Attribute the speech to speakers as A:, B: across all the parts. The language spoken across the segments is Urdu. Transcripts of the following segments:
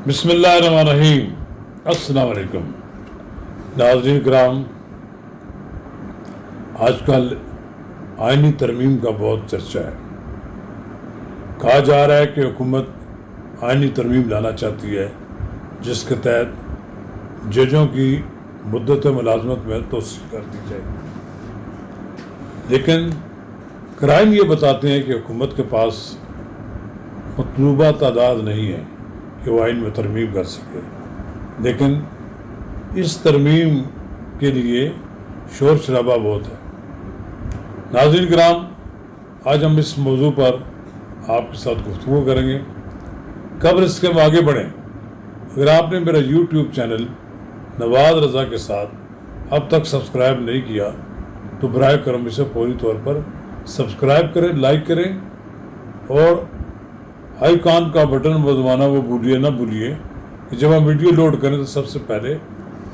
A: بسم اللہ الرحمن الرحیم۔ السلام علیکم ناظرین کرام، آج کل آئینی ترمیم کا بہت چرچا ہے۔ کہا جا رہا ہے کہ حکومت آئینی ترمیم لانا چاہتی ہے جس کے تحت ججوں کی مدت ملازمت میں توسیع کر دی جائے، لیکن قرائن یہ بتاتے ہیں کہ حکومت کے پاس مطلوبہ تعداد نہیں ہے کہ وہ آئین میں ترمیم کر سکے، لیکن اس ترمیم کے لیے شور شرابہ بہت ہے۔ ناظرین کرام، آج ہم اس موضوع پر آپ کے ساتھ گفتگو کریں گے۔ قبل اس کے ہم آگے بڑھیں، اگر آپ نے میرا یوٹیوب چینل نواز رضا کے ساتھ اب تک سبسکرائب نہیں کیا تو برائے کرم اسے فوری طور پر سبسکرائب کریں، لائک کریں اور آئیکن کا بٹن دبانا وہ نہ بھولیے کہ جب ہم ویڈیو لوڈ کریں تو سب سے پہلے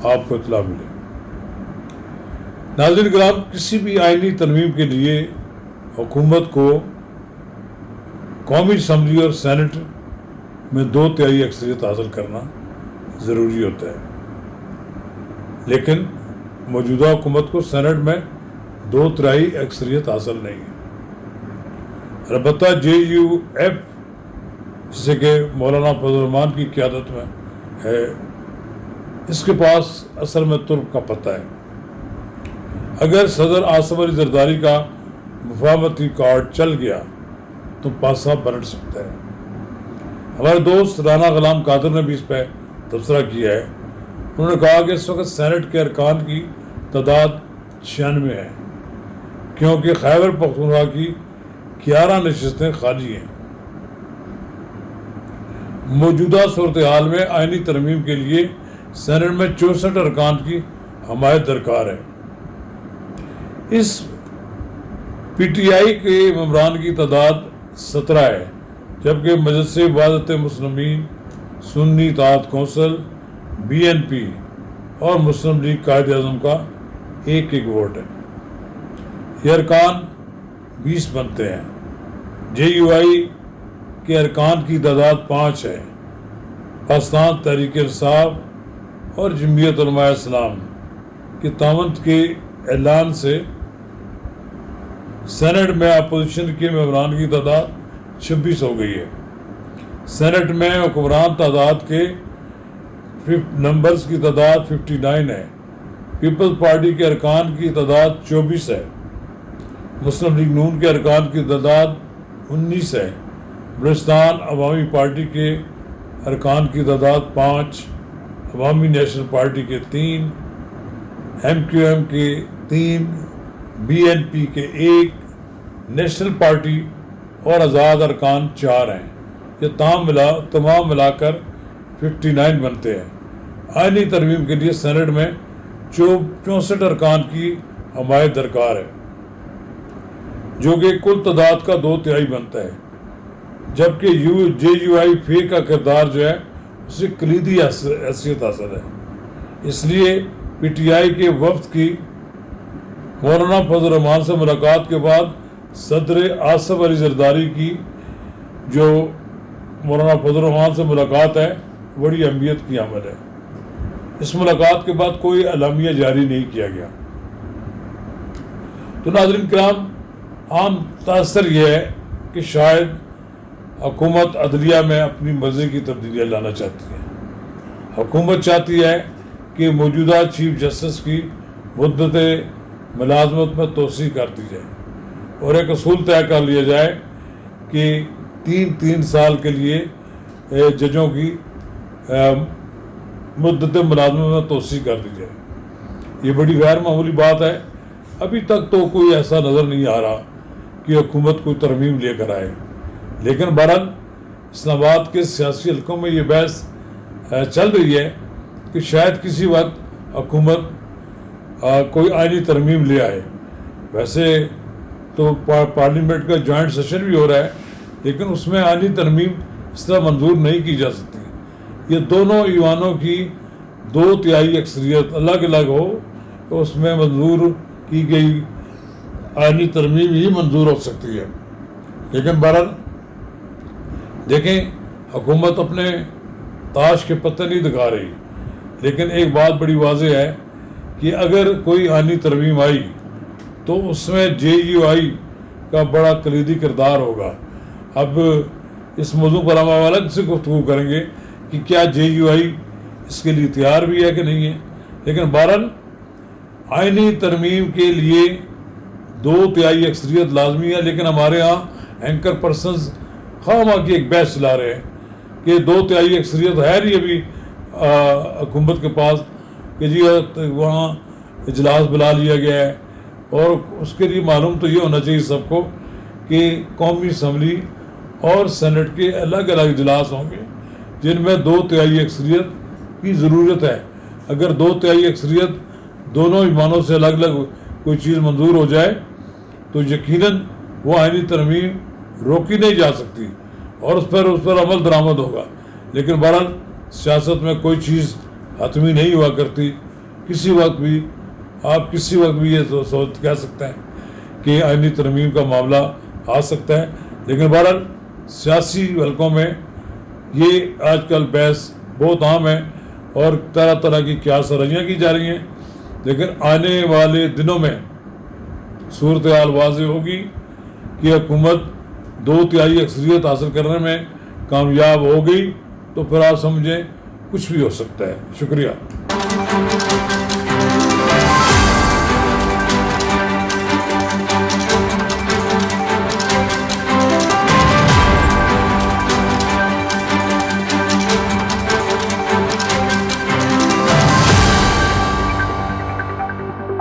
A: آپ کو اطلاع ملے۔ ناظرین کرام، کسی بھی آئینی ترمیم کے لیے حکومت کو قومی اسمبلی اور سینٹ میں 2/3 اکثریت حاصل کرنا ضروری ہوتا ہے، لیکن موجودہ حکومت کو سینٹ میں 2/3 اکثریت حاصل نہیں ہے۔ البتہ JUF جسے کہ مولانا فضل الرحمان کی قیادت میں ہے، اس کے پاس اصل میں ترک کا پتہ ہے۔ اگر صدر آصف علی زرداری کا مفاہمتی کارڈ چل گیا تو پاسا پلٹ سکتا ہے۔ ہمارے دوست رانا غلام قادر نے بھی اس پہ تبصرہ کیا ہے۔ انہوں نے کہا کہ اس وقت سینٹ کے ارکان کی تعداد 96 ہے، کیونکہ خیبر پختونخوا کی 11 نشستیں خالی ہیں۔ موجودہ صورتحال میں آئینی ترمیم کے لیے سینٹ میں 64 ارکان کی حمایت درکار ہے۔ اس PTI کے ممبران کی تعداد 17 ہے، جبکہ مجلس وحدت مسلمین، سنی اتحاد کونسل، BNP اور مسلم لیگ قائد اعظم کا 1 ووٹ ہے۔ یہ ارکان 20 بنتے ہیں۔ JUI کے ارکان کی تعداد 5 ہے۔ پاکستان تحریک انصاف اور جمعیت علماء اسلام کے تعاون کے اعلان سے سینٹ میں اپوزیشن کے ممبران کی تعداد 26 ہو گئی ہے۔ سینٹ میں حکمران تعداد کے نمبرز کی تعداد 59 ہے۔ پیپلز پارٹی کے ارکان کی تعداد 24 ہے۔ مسلم لیگ نون کے ارکان کی تعداد 19 ہے۔ بلوچستان عوامی پارٹی کے ارکان کی تعداد 5، عوامی نیشنل پارٹی کے 3، MQM کے 3، BNP کے 1، نیشنل پارٹی اور آزاد ارکان 4 ہیں۔ یہ تمام ملا کر 59 بنتے ہیں۔ آئینی ترمیم کے لیے سینٹ میں 64 ارکان کی حمایت درکار ہے، جو کہ کل تعداد کا 2/3 بنتا ہے، جبکہ JUI فی کا کردار جو ہے اسے کلیدی حیثیت حاصل ہے۔ اس لیے PTI کے وفد کی مولانا فضل الرحمان سے ملاقات کے بعد صدر آصف علی زرداری کی جو مولانا فضل الرحمان سے ملاقات ہے بڑی اہمیت کی عمل ہے۔ اس ملاقات کے بعد کوئی اعلامیہ جاری نہیں کیا گیا۔ تو ناظرین کرام، عام تاثر یہ ہے کہ شاید حکومت عدلیہ میں اپنی مرضی کی تبدیلیاں لانا چاہتی ہے۔ حکومت چاہتی ہے کہ موجودہ چیف جسٹس کی مدت ملازمت میں توسیع کر دی جائے اور ایک اصول طے کر لیا جائے کہ 3 سال کے لیے ججوں کی مدت ملازمت میں توسیع کر دی جائے۔ یہ بڑی غیر معمولی بات ہے۔ ابھی تک تو کوئی ایسا نظر نہیں آ رہا کہ حکومت کوئی ترمیم لے کر آئے، لیکن بہرحال اسلام آباد کے سیاسی حلقوں میں یہ بحث چل رہی ہے کہ شاید کسی وقت حکومت کوئی آئینی ترمیم لے آئے۔ ویسے تو پارلیمنٹ کا جوائنٹ سیشن بھی ہو رہا ہے، لیکن اس میں آئینی ترمیم اس طرح منظور نہیں کی جا سکتی۔ یہ دونوں ایوانوں کی 2/3 اکثریت الگ الگ ہو تو اس میں منظور کی گئی آئینی ترمیم ہی منظور ہو سکتی ہے۔ لیکن بہرحال دیکھیں، حکومت اپنے تاش کے پتے نہیں دکھا رہی. لیکن ایک بات بڑی واضح ہے کہ اگر کوئی آئینی ترمیم آئی تو اس میں JUI کا بڑا کلیدی کردار ہوگا. اب اس موضوع پر ہم الگ سے گفتگو کریں گے کہ کیا JUI اس کے لیے تیار بھی ہے کہ نہیں ہے. لیکن بہرحال آئینی ترمیم کے لیے 2/3 اکثریت لازمی ہے. لیکن ہمارے ہاں اینکر پرسنز خواہ کی ایک بحث چلا رہے ہیں کہ 2/3 اکثریت ہے نہیں ابھی حکومت کے پاس کہ جی وہاں اجلاس بلا لیا گیا ہے. اور اس کے لیے معلوم تو یہ ہونا چاہیے سب کو کہ قومی اسمبلی اور سینٹ کے الگ الگ اجلاس ہوں گے جن میں 2/3 اکثریت کی ضرورت ہے. اگر 2/3 اکثریت دونوں ایوانوں سے الگ الگ کوئی چیز منظور ہو جائے تو یقیناً وہ آئینی ترمیم روکی نہیں جا سکتی اور اس پر عمل درآمد ہوگا. لیکن بہرحال سیاست میں کوئی چیز حتمی نہیں ہوا کرتی. کسی وقت بھی آپ کسی وقت بھی یہ سوچ کہہ سکتے ہیں کہ آئینی ترمیم کا معاملہ آ سکتا ہے. لیکن بہرحال سیاسی حلقوں میں یہ آج کل بحث بہت عام ہے اور طرح طرح کی قیاس رائیاں کی جا رہی ہیں. لیکن آنے والے دنوں میں صورتحال واضح ہوگی کہ حکومت 2/3 اکثریت حاصل کرنے میں کامیاب ہو گئی تو پھر آپ سمجھیں کچھ بھی ہو سکتا ہے. شکریہ.